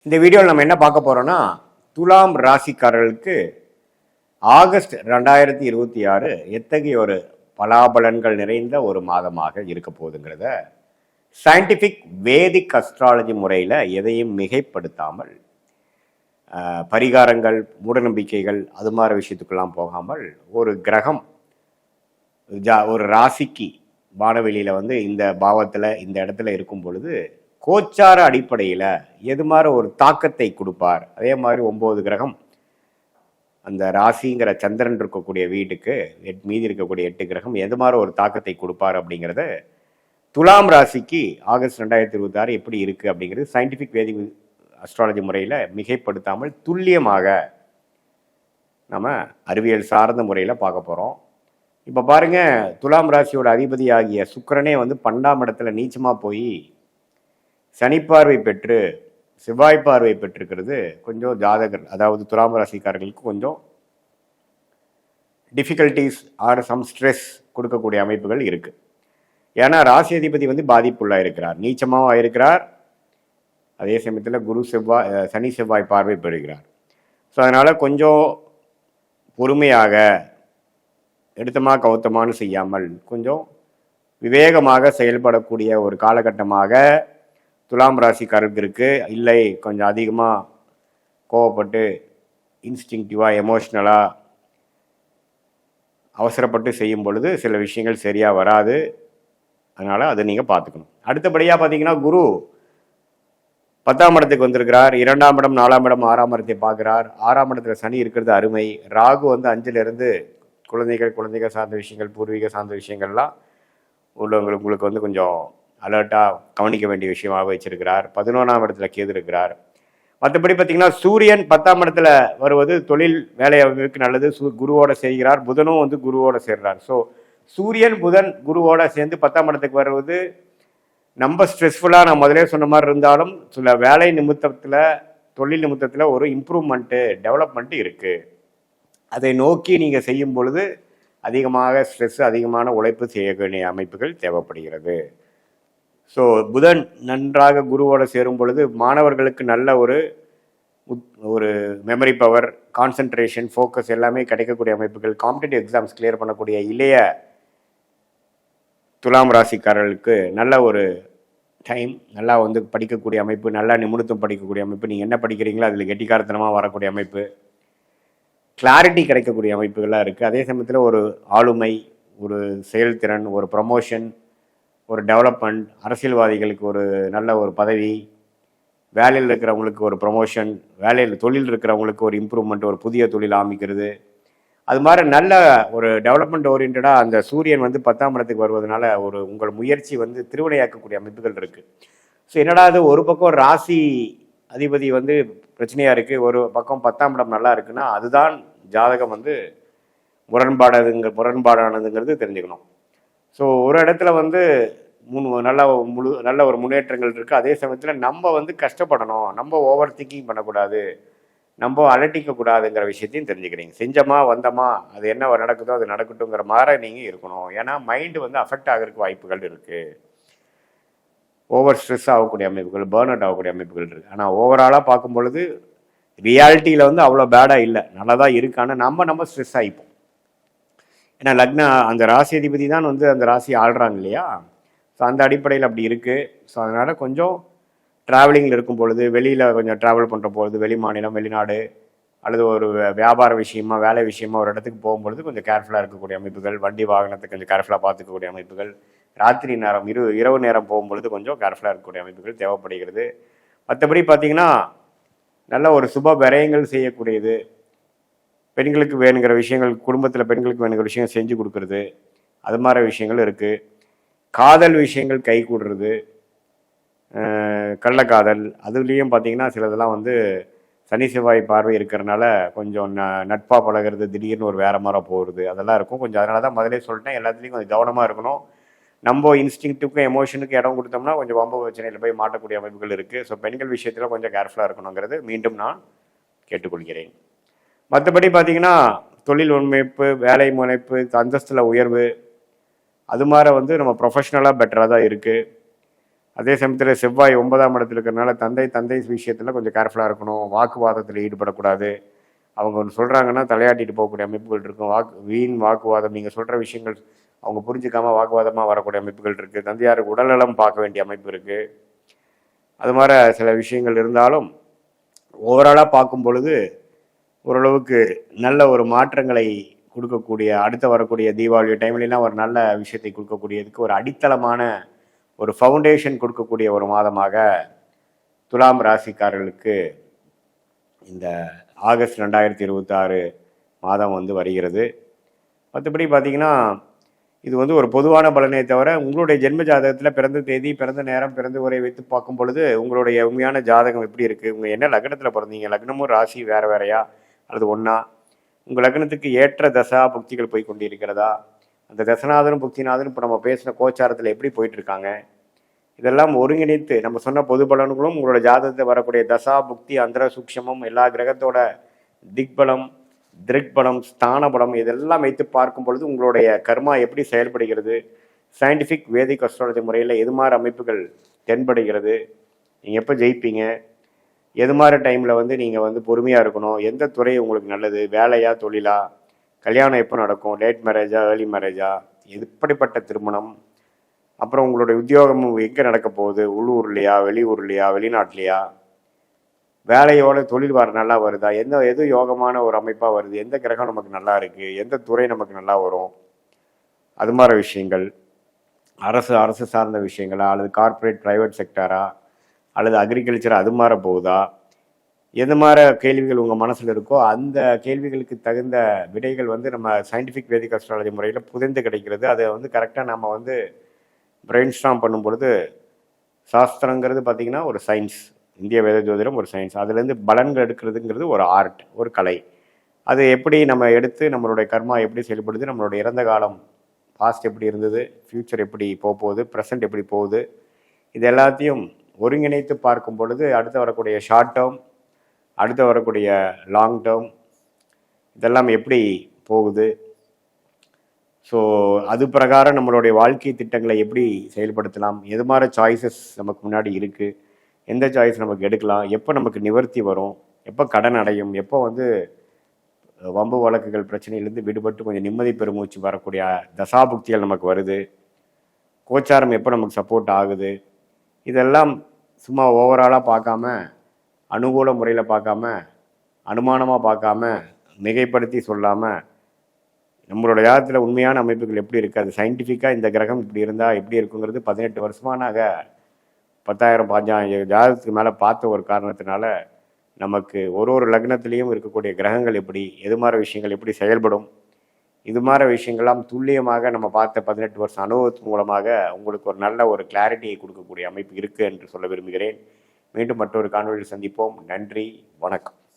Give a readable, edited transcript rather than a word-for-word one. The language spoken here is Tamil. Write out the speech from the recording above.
இந்த வீடியோவில் நம்ம என்ன பார்க்க போறோம்னா, துலாம் ராசிக்காரர்களுக்கு ஆகஸ்ட் 2026 எத்தகைய ஒரு பலாபலன்கள் நிறைந்த ஒரு மாதமாக இருக்க போகுதுங்கிறத சயின்டிஃபிக் வேதிக் அஸ்ட்ராலஜி முறையில் எதையும் மிகைப்படுத்தாமல் பரிகாரங்கள், மூடநம்பிக்கைகள் அது மாதிரி விஷயத்துக்கெல்லாம் போகாமல் ஒரு கிரகம் ஒரு ராசிக்கு வானவெளியில் வந்து இந்த பாவத்தில் இந்த இடத்துல இருக்கும் பொழுது கோச்சார அடிப்படையில் எது மாதிரி ஒரு தாக்கத்தை கொடுப்பார். அதே மாதிரி 9 கிரகம் அந்த ராசிங்கிற சந்திரன் இருக்கக்கூடிய வீட்டுக்கு மீதி இருக்கக்கூடிய 8 கிரகம் எது மாதிரி ஒரு தாக்கத்தை கொடுப்பார் அப்படிங்கிறத துலாம் ராசிக்கு ஆகஸ்ட் 2026 எப்படி இருக்குது அப்படிங்கிறது சயின்டிஃபிக் வேதிக் அஸ்ட்ராலஜி முறையில் மிகைப்படுத்தாமல் துல்லியமாக நம்ம அறிவியல் சார்ந்த முறையில் பார்க்க போகிறோம். இப்போ பாருங்கள், துலாம் ராசியோட அதிபதி ஆகிய சுக்கிரனே வந்து 12ஆம் இடத்துல நீச்சமாக போய் சனிப்பார்வை பெற்று செவ்வாய் பார்வை பெற்றிருக்கிறது கொஞ்சம் ஜாதகர், அதாவது துலாம் ராசிக்காரர்களுக்கு கொஞ்சம் டிஃபிகல்ட்டிஸ் ஆர் சம் ஸ்ட்ரெஸ் கொடுக்கக்கூடிய அமைப்புகள் இருக்குது. ஏன்னா ராசி அதிபதி வந்து பாதிப்புள்ளாக இருக்கிறார், நீச்சமாகவும் இருக்கிறார். அதே சமயத்தில் சனி செவ்வாய் பார்வை பெறுகிறார். ஸோ அதனால் கொஞ்சம் பொறுமையாக எடுத்தமா கவுத்தமானு செய்யாமல் கொஞ்சம் விவேகமாக செயல்படக்கூடிய ஒரு காலகட்டமாக துலாம் ராசிக்காரருக்கு இருக்குது. இல்லை கொஞ்சம் அதிகமாக கோவப்பட்டு இன்ஸ்டிங்டிவாக எமோஷ்னலாக அவசரப்பட்டு செய்யும் பொழுது சில விஷயங்கள் சரியாக வராது. அதனால் அதை நீங்கள் பார்த்துக்கணும். அடுத்தபடியாக பார்த்தீங்கன்னா குரு 10ஆம் இடத்துக்கு வந்திருக்கிறார். 2ஆம் இடம், 4ஆம் இடம், 6ஆம் இடத்தை பார்க்குறார். 6ஆம் இடத்துல சனி இருக்கிறது அருமை. ராகு வந்து 5லிருந்து குழந்தைகள் சார்ந்த விஷயங்கள், பூர்வீக சார்ந்த விஷயங்கள்லாம் உங்களுக்கு வந்து கொஞ்சம் அலர்ட்டாக கவனிக்க வேண்டிய விஷயமாக வச்சிருக்கிறார். 11ஆம் இடத்துல கேது இருக்கிறார். மற்றபடி பார்த்தீங்கன்னா சூரியன் 10ஆம் இடத்துல வருவது தொழில் வேலைக்கு நல்லது. குருவோட செய்கிறார். புதனும் வந்து குருவோட சேர்றார். ஸோ சூரியன் புதன் குருவோட சேர்ந்து 10ஆம் இடத்துக்கு வருவது நம்ம ஸ்ட்ரெஸ்ஃபுல்லாக நான் முதலே சொன்ன மாதிரி இருந்தாலும் சில வேலை நிமித்தத்தில், தொழில் நிமித்தத்தில் ஒரு இம்ப்ரூவ்மெண்ட்டு, டெவலப்மெண்ட்டு இருக்குது. அதை நோக்கி நீங்கள் செய்யும் பொழுது அதிகமாக ஸ்ட்ரெஸ், அதிகமான உழைப்பு செய்ய வேண்டிய அமைப்புகள் தேவைப்படுகிறது. ஸோ புதன் நன்றாக குருவோடு சேரும் பொழுது மாணவர்களுக்கு நல்ல ஒரு மெமரி பவர், கான்சன்ட்ரேஷன், ஃபோக்கஸ் எல்லாமே கிடைக்கக்கூடிய அமைப்புகள். காம்படிட்டிவ் எக்ஸாம்ஸ் கிளியர் பண்ணக்கூடிய இளைய துலாம் ராசிக்காரர்களுக்கு நல்ல ஒரு டைம், நல்லா வந்து படிக்கக்கூடிய அமைப்பு, நல்லா நிமிடத்தும் படிக்கக்கூடிய அமைப்பு. நீங்கள் என்ன படிக்கிறீங்களோ அதில் கெட்டிக்காரத்தனமாக வரக்கூடிய அமைப்பு, கிளாரிட்டி கிடைக்கக்கூடிய அமைப்புகள்லாம் இருக்குது. அதே சமயத்தில் ஒரு ஆளுமை, ஒரு செயல்திறன், ஒரு ப்ரமோஷன், ஒரு டெவலப்மெண்ட், அரசியல்வாதிகளுக்கு ஒரு நல்ல ஒரு பதவி, வேலையில் இருக்கிறவங்களுக்கு ஒரு ப்ரமோஷன், தொழில் இருக்கிறவங்களுக்கு ஒரு இம்ப்ரூவ்மெண்ட், ஒரு புதிய தொழில் ஆரம்பிக்கிறது. அது மாதிரி நல்ல ஒரு டெவலப்மெண்ட் ஓரியன்டாக அந்த சூரியன் வந்து 10ஆம் இடத்துக்கு வருவதனால உங்கள் முயற்சி வந்து திருவினையாக்கக்கூடிய அமைப்புகள் இருக்குது. ஸோ என்னடா அது, ஒரு பக்கம் ராசி அதிபதி வந்து பிரச்சனையாக இருக்குது, ஒரு பக்கம் 10ஆம் இடம் நல்லா இருக்குன்னா அதுதான் ஜாதகம் வந்து முரண்பாடானதுங்கிறது தெரிஞ்சுக்கணும். ஸோ ஒரு இடத்துல வந்து நல்ல ஒரு முன்னேற்றங்கள் இருக்குது. அதே சமயத்தில் நம்ம வந்து கஷ்டப்படணும், நம்ம ஓவர் திங்கிங் பண்ணக்கூடாது, நம்ம அலட்டிக்கக்கூடாதுங்கிற விஷயத்தையும் தெரிஞ்சுக்கிறீங்க. செஞ்சோமா வந்தோமா, அது என்ன நடக்குதோ அது நடக்கட்டுங்கிற மாதிரி நீங்கள் இருக்கணும். ஏன்னா மைண்டு வந்து அஃபெக்ட் ஆகிறதுக்கு வாய்ப்புகள் இருக்குது. ஓவர் ஸ்ட்ரெஸ் ஆகக்கூடிய அமைப்புகள், பேர்ன் அவுட் ஆகக்கூடிய அமைப்புகள் இருக்குது. ஆனால் ஓவராலாக பார்க்கும் பொழுது ரியாலிட்டியில் வந்து அவ்வளோ பேடாக இல்லை, நல்லா தான் இருக்குது. ஆனால் நம்ம ஸ்ட்ரெஸ் ஆகிப்போம். ஏன்னா அந்த ராசி அதிபதி தான் வந்து அந்த ராசி ஆள்றாங்க இல்லையா. ஸோ அந்த அடிப்படையில் அப்படி இருக்குது. ஸோ அதனால் கொஞ்சம் ட்ராவலிங்கில் இருக்கும் பொழுது, வெளியில் கொஞ்சம் ட்ராவல் பண்ணுற பொழுது, வெளி மாநிலம், வெளிநாடு அல்லது ஒரு வியாபார விஷயமா, வேலை விஷயமா ஒரு இடத்துக்கு போகும்பொழுது கொஞ்சம் கேர்ஃபுல்லாக இருக்கக்கூடிய அமைப்புகள், வண்டி வாகனத்தை கொஞ்சம் கேர்ஃபுல்லாக பார்த்துக்கக்கூடிய அமைப்புகள், ராத்திரி நேரம் இரவு நேரம் போகும்பொழுது கொஞ்சம் கேர்ஃபுல்லாக இருக்கக்கூடிய அமைப்புகள் தேவைப்படுகிறது. மற்றபடி பார்த்திங்கன்னா நல்ல ஒரு சுப விரயங்கள் செய்யக்கூடியது, பெண்களுக்கு வேணுங்கிற விஷயங்கள், குடும்பத்தில் பெண்களுக்கு வேணுங்கிற விஷயம் செஞ்சு கொடுக்குறது, அது மாதிரி விஷயங்கள் இருக்குது. காதல் விஷயங்கள் கை கூடுறது, கள்ளக்காதல், அதுலேயும் பார்த்திங்கன்னா சிலதெல்லாம் வந்து சனி செவ்வாய் பார்வை இருக்கிறனால கொஞ்சம் நட்பாக பழகிறது, திடீர்னு ஒரு வேறு மாதிரி போகிறது, அதெல்லாம் இருக்கும் கொஞ்சம். அதனால தான் முதலே சொல்லிட்டேன், எல்லாத்துலேயும் கொஞ்சம் கவனமாக இருக்கணும். நம்ம இன்ஸ்டிங்க்ட்டுக்கும் எமோஷனுக்கு இடம் கொடுத்தோம்னா கொஞ்சம் வம்பு பிரச்சனையில் போய் மாட்டக்கூடிய அமைப்புகள் இருக்குது. ஸோ பெண்கள் விஷயத்தில் கொஞ்சம் கேர்ஃபுல்லாக இருக்கணுங்கிறது மீண்டும் நான் கேட்டுக்கொள்கிறேன். மற்றபடி பார்த்திங்கன்னா தொழில் முனைப்பு, வேலை முனைப்பு, அந்தஸ்தில் உயர்வு, அது மாதிரி வந்து நம்ம ப்ரொஃபஷ்னலாக பெட்டராக தான் இருக்குது. அதே சமயத்தில் செவ்வாய் 9ஆம் இடத்துல இருக்கிறனால தந்தை விஷயத்தில் கொஞ்சம் கேர்ஃபுல்லாக இருக்கணும். வாக்குவாதத்தில் ஈடுபடக்கூடாது. அவங்க ஒன்று சொல்கிறாங்கன்னா தலையாட்டிட்டு போகக்கூடிய அமைப்புகள் இருக்கும். வீண் வாக்குவாதம், நீங்கள் சொல்கிற விஷயங்கள் அவங்க புரிஞ்சுக்காமல் வாக்குவாதமாக வரக்கூடிய அமைப்புகள் இருக்குது. தந்தையாருக்கு உடல்நலம் பார்க்க வேண்டிய அமைப்பு இருக்குது. அது மாதிரி சில விஷயங்கள் இருந்தாலும் ஓவராலாக பார்க்கும் பொழுது ஓரளவுக்கு நல்ல ஒரு மாற்றங்களை கொடுக்கக்கூடிய, அடுத்து வரக்கூடிய தீபாவளி டைம்லாம் ஒரு நல்ல விஷயத்தை கொடுக்கக்கூடியதுக்கு ஒரு அடித்தளமான ஒரு ஃபவுண்டேஷன் கொடுக்கக்கூடிய ஒரு மாதமாக துலாம் ராசிக்காரர்களுக்கு இந்த ஆகஸ்ட் 2026 மாதம் வந்து வருகிறது. மற்றபடி பார்த்திங்கன்னா இது வந்து ஒரு பொதுவான பலனே தவிர உங்களுடைய ஜென்ம ஜாதகத்தில் பிறந்த தேதி, பிறந்த நேரம், பிறந்த உரை வைத்து பார்க்கும் பொழுது உங்களுடைய உண்மையான ஜாதகம் எப்படி இருக்குது, உங்கள் என்ன லக்னத்தில் பிறந்தீங்க, லக்னமும் ராசி வேறு வேறையா அல்லது ஒன்றா, உங்கள் லக்னத்துக்கு ஏற்ற தசா புக்திகள் போய் கொண்டு இருக்கிறதா, அந்த தசநாதனும் புக்திநாதனும் இப்போ நம்ம பேசின கோச்சாரத்தில் எப்படி போயிட்டுருக்காங்க, இதெல்லாம் ஒருங்கிணைத்து நம்ம சொன்ன பொது பலன்களும் உங்களோட ஜாதகத்தில் வரக்கூடிய தசா புக்தி அந்தர சூக்ஷமம் எல்லா கிரகத்தோட திக்பலம் திருக்பலம் ஸ்தான பலம் இதெல்லாம் வைத்து பார்க்கும் பொழுது உங்களுடைய கர்மா எப்படி செயல்படுகிறது, சயின்டிஃபிக் வேதிக் அஸ்ட்ராலஜி முறையில் எது மாதிரி அமைப்புகள் தென்படுகிறது, நீங்கள் எப்போ ஜெயிப்பீங்க, எது மாதிரி டைமில் வந்து நீங்கள் வந்து பொறுமையாக இருக்கணும், எந்த துறை உங்களுக்கு நல்லது, வேலையா தொழிலா, கல்யாணம் எப்போ நடக்கும், லேட் மேரேஜா ஏர்லி மேரேஜா, எப்படிப்பட்ட திருமணம், அப்புறம் உங்களுடைய உத்தியோகம் எங்கே நடக்க போகுது, உள்ளூர்லையா வெளியூர்லையா வெளிநாட்டிலையா, வேலையோட தொழில் நல்லா வருதா, எது யோகமான ஒரு அமைப்பாக வருது, எந்த கிரகம் நமக்கு நல்லா இருக்குது, எந்த துறை நமக்கு நல்லா வரும், அது மாதிரி விஷயங்கள், அரசு சார்ந்த விஷயங்களா அல்லது கார்ப்பரேட் ப்ரைவேட் செக்டரா அல்லது அக்ரிகல்ச்சர் அது மாதிரி போகுதா, எது மாதிரி கேள்விகள் உங்கள் மனசில் இருக்கோ அந்த கேள்விகளுக்கு தகுந்த விடைகள் வந்து நம்ம சயின்டிஃபிக் வேதிக் அஸ்ட்ராலஜி முறையில் புதைந்து கிடைக்கிறது. அதை வந்து கரெக்டாக நம்ம வந்து பிரெயின் ஸ்டார்ம் பண்ணும் பொழுது சாஸ்திரங்கிறது பார்த்திங்கன்னா ஒரு சயின்ஸ், இந்திய வேத ஜோதிடம் ஒரு சயின்ஸ், அதுலேருந்து பலன்கள் எடுக்கிறதுங்கிறது ஒரு ஆர்ட், ஒரு கலை. அது எப்படி நம்ம எடுத்து நம்மளுடைய கர்மா எப்படி செயல்படுது, நம்மளுடைய இறந்த காலம் பாஸ்ட் எப்படி இருந்தது, ஃப்யூச்சர் எப்படி போகுது, ப்ரெசண்ட் எப்படி போகுது, இது எல்லாத்தையும் ஒருங்கிணைத்து பார்க்கும் பொழுது அடுத்து வரக்கூடிய ஷார்ட் டேர்ம், அடுத்து வரக்கூடிய லாங் டேர்ம் இதெல்லாம் எப்படி போகுது, ஸோ அது பிரகாரம் நம்மளுடைய வாழ்க்கை திட்டங்களை எப்படி செயல்படுத்தலாம், எது மாதிரி சாய்ஸஸ் நமக்கு முன்னாடி இருக்குது, எந்த சாய்ஸ் நமக்கு எடுக்கலாம், எப்போ நமக்கு நிவர்த்தி வரும், எப்போ கடன் அடையும், எப்போ வந்து வம்பு வழக்குகள் பிரச்சனையிலேருந்து விடுபட்டு கொஞ்சம் நிம்மதி பெருமூச்சு வரக்கூடிய தசாபுக்திகள் நமக்கு வருது, கோச்சாரம் எப்போ நமக்கு சப்போர்ட் ஆகுது, இதெல்லாம் சும்மா ஓவராலாக பார்க்காம அனுகூல முறையில் பார்க்காம அனுமானமாக பார்க்காம மிகைப்படுத்தி சொல்லாமல் நம்மளோட ஜாதகத்தில் உண்மையான அமைப்புகள் எப்படி இருக்குது, அது சயின்டிஃபிக்காக இந்த கிரகம் இப்படி இருந்தால் எப்படி இருக்குங்கிறது 18 வருஷமாக நாங்கள் 10,000 15,000 ஜாதகத்துக்கு மேலே பார்த்த ஒரு காரணத்தினால நமக்கு ஒரு லக்னத்திலையும் இருக்கக்கூடிய கிரகங்கள் எப்படி, எது மாதிரி விஷயங்கள் எப்படி செயல்படும், இது மாதிரி விஷயங்கள்லாம் துல்லியமாக நம்ம பார்த்த 18 வருஷம் அனுபவத்தின் மூலமாக உங்களுக்கு ஒரு நல்ல ஒரு கிளாரிட்டியை கொடுக்கக்கூடிய அமைப்பு இருக்குது என்று சொல்ல விரும்புகிறேன். மீண்டும் மற்றொரு காணொலியில் சந்திப்போம். நன்றி, வணக்கம்.